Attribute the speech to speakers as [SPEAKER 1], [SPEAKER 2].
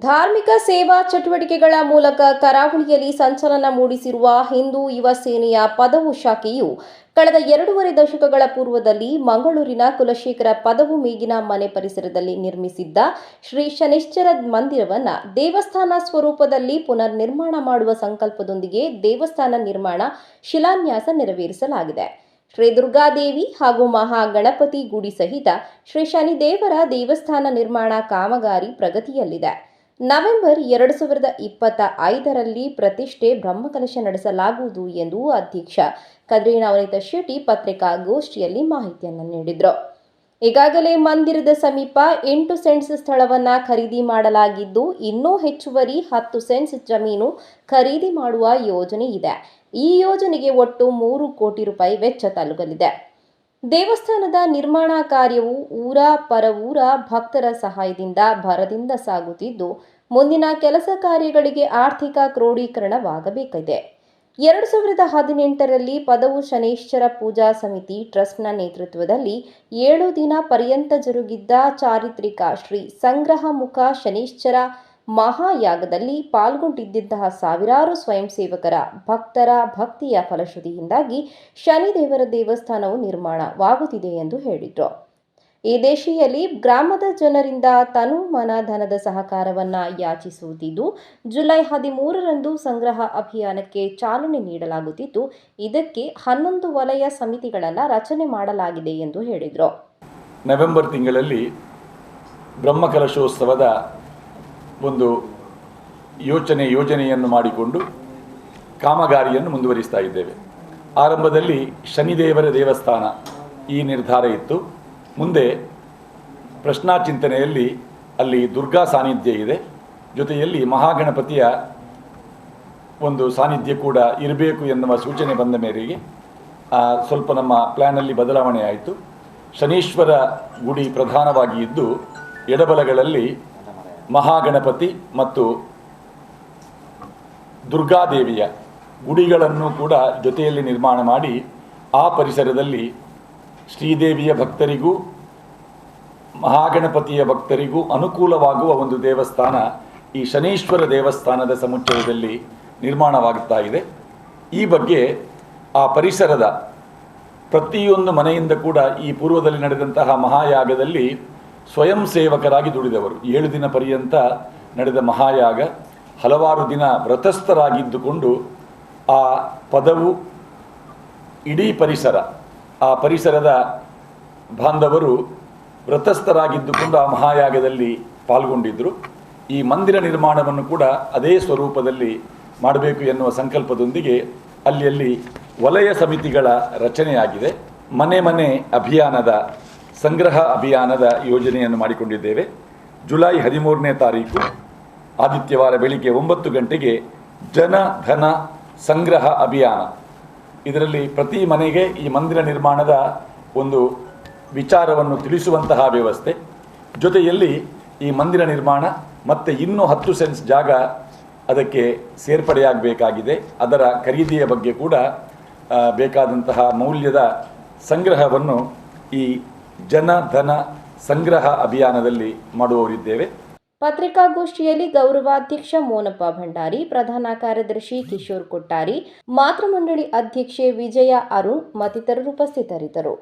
[SPEAKER 1] ಧಾರ್ಮಿಕ ಸೇವಾ ಚಟುವಟಿಕೆಗಳ ಮೂಲಕ ಕರಾವಳಿಯಲ್ಲಿ ಸಂಚಲನ ಮೂಡಿಸಿರುವ ಹಿಂದೂ ಯುವ ಸೇನೆಯ ಪದವು ಶಾಖೆಯು ಕಳೆದ 2.5 ದಶಕಗಳ ಪೂರ್ವದಲ್ಲಿ ಮಂಗಳೂರಿನ ಕುಲಶೇಖರ ಪದವು ಮೇಗಿನ ಮನೆ ಪರಿಸರದಲ್ಲಿ ನಿರ್ಮಿಸಿದ್ದ ಶ್ರೀ ಶನೈಶ್ಚರ ಮಂದಿರವನ್ನು ದೇವಸ್ಥಾನ ಸ್ವರೂಪದಲ್ಲಿ ಪುನರ್ ನಿರ್ಮಾಣ ಮಾಡುವ ಸಂಕಲ್ಪದೊಂದಿಗೆ ದೇವಸ್ಥಾನ ನಿರ್ಮಾಣ ಶಿಲಾನ್ಯಾಸ ನೆರವೇರಿಸಲಾಗಿದೆ. ಶ್ರೀ ದುರ್ಗಾದೇವಿ ಹಾಗೂ ಮಹಾಗಣಪತಿ ಗುಡಿ ಸಹಿತ ಶ್ರೀ ಶನಿದೇವರ ದೇವಸ್ಥಾನ ನಿರ್ಮಾಣ ಕಾಮಗಾರಿ ಪ್ರಗತಿಯಲ್ಲಿದೆ. ನವೆಂಬರ್ 2025ರಲ್ಲಿ ಪ್ರತಿಷ್ಠೆ ಬ್ರಹ್ಮಕಲಶ ನಡೆಸಲಾಗುವುದು ಎಂದು ಅಧ್ಯಕ್ಷ ಕದ್ರಿ ನವನೀತ ಶೆಟ್ಟಿ ಪತ್ರಿಕಾಗೋಷ್ಠಿಯಲ್ಲಿ ಮಾಹಿತಿಯನ್ನು ನೀಡಿದರು. ಈಗಾಗಲೇ ಮಂದಿರದ ಸಮೀಪ 8 ಸೆಂಟ್ಸ್ ಸ್ಥಳವನ್ನು ಖರೀದಿ ಮಾಡಲಾಗಿದ್ದು, ಇನ್ನೂ ಹೆಚ್ಚುವರಿ 10 ಸೆಂಟ್ಸ್ ಜಮೀನು ಖರೀದಿ ಮಾಡುವ ಯೋಜನೆ ಇದೆ. ಈ ಯೋಜನೆಗೆ ಒಟ್ಟು 3 ಕೋಟಿ ರೂಪಾಯಿ ವೆಚ್ಚ ತಲುಗಲಿದೆ. ದೇವಸ್ಥಾನದ ನಿರ್ಮಾಣ ಕಾರ್ಯವು ಊರ ಪರವೂರ ಭಕ್ತರ ಸಹಾಯದಿಂದ ಭರದಿಂದ ಸಾಗುತ್ತಿದ್ದು, ಮುಂದಿನ ಕೆಲಸ ಕಾರ್ಯಗಳಿಗೆ ಆರ್ಥಿಕ ಕ್ರೋಢೀಕರಣವಾಗಬೇಕಿದೆ. 2018ರಲ್ಲಿ ಪದವು ಶನೈಶ್ಚರ ಪೂಜಾ ಸಮಿತಿ ಟ್ರಸ್ಟ್ನ ನೇತೃತ್ವದಲ್ಲಿ 7 ದಿನ ಪರ್ಯಂತ ಜರುಗಿದ್ದ ಚಾರಿತ್ರಿಕ ಶ್ರೀ ಸಂಗ್ರಹಮುಖ ಶನೈಶ್ಚರ ಮಹಾಯಾಗದಲ್ಲಿ ಪಾಲ್ಗೊಂಡಿದ್ದಂತಹ ಸಾವಿರಾರು ಸ್ವಯಂ ಸೇವಕರ ಭಕ್ತರ ಭಕ್ತಿಯ ಫಲಶ್ರುತಿಯಿಂದಾಗಿ ಶನಿದೇವರ ದೇವಸ್ಥಾನವು ನಿರ್ಮಾಣವಾಗುತ್ತಿದೆ ಎಂದು ಹೇಳಿದರು. ಈ ದೇಶಿಯಲ್ಲಿ ಗ್ರಾಮದ ಜನರಿಂದ ತನು ಮನ ಧನದ ಸಹಕಾರವನ್ನು ಯಾಚಿಸುತ್ತಿದ್ದು, ಜುಲೈ 13ರಂದು ಸಂಗ್ರಹ ಅಭಿಯಾನಕ್ಕೆ ಚಾಲನೆ ನೀಡಲಾಗುತ್ತಿದ್ದು, ಇದಕ್ಕೆ 11 ವಲಯ ಸಮಿತಿಗಳನ್ನು ರಚನೆ ಮಾಡಲಾಗಿದೆ ಎಂದು ಹೇಳಿದರು.
[SPEAKER 2] ನವೆಂಬರ್ ತಿಂಗಳಲ್ಲಿ ಬ್ರಹ್ಮಕಲಶೋತ್ಸವದ ಒಂದು ಯೋಜನೆಯನ್ನು ಮಾಡಿಕೊಂಡು ಕಾಮಗಾರಿಯನ್ನು ಮುಂದುವರಿಸ್ತಾ ಇದ್ದೇವೆ. ಆರಂಭದಲ್ಲಿ ಶನಿದೇವರ ದೇವಸ್ಥಾನ ಈ ನಿರ್ಧಾರ ಇತ್ತು. ಮುಂದೆ ಪ್ರಶ್ನಾ ಚಿಂತನೆಯಲ್ಲಿ ಅಲ್ಲಿ ದುರ್ಗಾ ಸಾನ್ನಿಧ್ಯ ಇದೆ, ಜೊತೆಯಲ್ಲಿ ಮಹಾಗಣಪತಿಯ ಒಂದು ಸಾನ್ನಿಧ್ಯ ಕೂಡ ಇರಬೇಕು ಎನ್ನುವ ಸೂಚನೆ ಬಂದ ಮೇರೆಗೆ ಸ್ವಲ್ಪ ನಮ್ಮ ಪ್ಲ್ಯಾನಲ್ಲಿ ಬದಲಾವಣೆ ಆಯಿತು. ಶನೀಶ್ವರ ಗುಡಿ ಪ್ರಧಾನವಾಗಿ ಇದ್ದು, ಎಡಬಲಗಳಲ್ಲಿ ಮಹಾಗಣಪತಿ ಮತ್ತು ದುರ್ಗಾದೇವಿಯ ಗುಡಿಗಳನ್ನು ಕೂಡ ಜೊತೆಯಲ್ಲಿ ನಿರ್ಮಾಣ ಮಾಡಿ ಆ ಪರಿಸರದಲ್ಲಿ ಶ್ರೀದೇವಿಯ ಭಕ್ತರಿಗೂ ಮಹಾಗಣಪತಿಯ ಭಕ್ತರಿಗೂ ಅನುಕೂಲವಾಗುವ ಒಂದು ದೇವಸ್ಥಾನ ಈ ಶನೀಶ್ವರ ದೇವಸ್ಥಾನದ ಸಮುಚ್ಚಯದಲ್ಲಿ ನಿರ್ಮಾಣವಾಗುತ್ತಾ ಇದೆ. ಈ ಬಗ್ಗೆ ಆ ಪರಿಸರದ ಪ್ರತಿಯೊಂದು ಮನೆಯಿಂದ ಕೂಡ ಈ ಪೂರ್ವದಲ್ಲಿ ನಡೆದಂತಹ ಮಹಾಯಾಗದಲ್ಲಿ ಸ್ವಯಂ ಸೇವಕರಾಗಿ ದುಡಿದವರು. 7 ದಿನ ಪರ್ಯಂತ ನಡೆದ ಮಹಾಯಾಗ, ಹಲವಾರು ದಿನ ವ್ರತಸ್ಥರಾಗಿದ್ದುಕೊಂಡು ಆ ಪದವು ಇಡೀ ಆ ಪರಿಸರದ ಬಾಂಧವರು ವ್ರತಸ್ಥರಾಗಿದ್ದುಕೊಂಡು ಆ ಮಹಾಯಾಗದಲ್ಲಿ ಪಾಲ್ಗೊಂಡಿದ್ದರು. ಈ ಮಂದಿರ ನಿರ್ಮಾಣವನ್ನು ಕೂಡ ಅದೇ ಸ್ವರೂಪದಲ್ಲಿ ಮಾಡಬೇಕು ಎನ್ನುವ ಸಂಕಲ್ಪದೊಂದಿಗೆ ಅಲ್ಲಿ ವಲಯ ಸಮಿತಿಗಳ ರಚನೆಯಾಗಿದೆ. ಮನೆ ಮನೆ ಅಭಿಯಾನದ ಸಂಗ್ರಹ ಅಭಿಯಾನದ ಯೋಜನೆಯನ್ನು ಮಾಡಿಕೊಂಡಿದ್ದೇವೆ. ಜುಲೈ 13ನೇ ತಾರೀಕು ಆದಿತ್ಯವಾರ ಬೆಳಿಗ್ಗೆ 9 ಗಂಟೆಗೆ ಜನ ಧನ ಸಂಗ್ರಹ ಅಭಿಯಾನ. ಇದರಲ್ಲಿ ಪ್ರತಿ ಮನೆಗೆ ಈ ಮಂದಿರ ನಿರ್ಮಾಣದ ಒಂದು ವಿಚಾರವನ್ನು ತಿಳಿಸುವಂತಹ ವ್ಯವಸ್ಥೆ, ಜೊತೆಯಲ್ಲಿ ಈ ಮಂದಿರ ನಿರ್ಮಾಣ ಮತ್ತು ಇನ್ನೂ 10 ಸೆಂಟ್ಸ್ ಜಾಗ ಅದಕ್ಕೆ ಸೇರ್ಪಡೆಯಾಗಬೇಕಾಗಿದೆ. ಅದರ ಖರೀದಿಯ ಬಗ್ಗೆ ಕೂಡ ಬೇಕಾದಂತಹ ಮೌಲ್ಯದ ಸಂಗ್ರಹವನ್ನು ಈ ಜನ ಧನ ಸಂಗ್ರಹ ಅಭಿಯಾನದಲ್ಲಿ ಮಾಡುವವರಿದ್ದೇವೆ.
[SPEAKER 1] ಪತ್ರಿಕಾಗೋಷ್ಠಿಯಲ್ಲಿ ಗೌರವಾಧ್ಯಕ್ಷ ಮೋನಪ್ಪ ಭಂಡಾರಿ, ಪ್ರಧಾನ ಕಾರ್ಯದರ್ಶಿ ಕಿಶೋರ್ ಕೊಟ್ಟಾರಿ, ಮಾತೃಮಂಡಳಿ ಅಧ್ಯಕ್ಷೆ ವಿಜಯ ಅರುಣ್ ಮತ್ತಿತರರು ಉಪಸ್ಥಿತರಿದ್ದರು.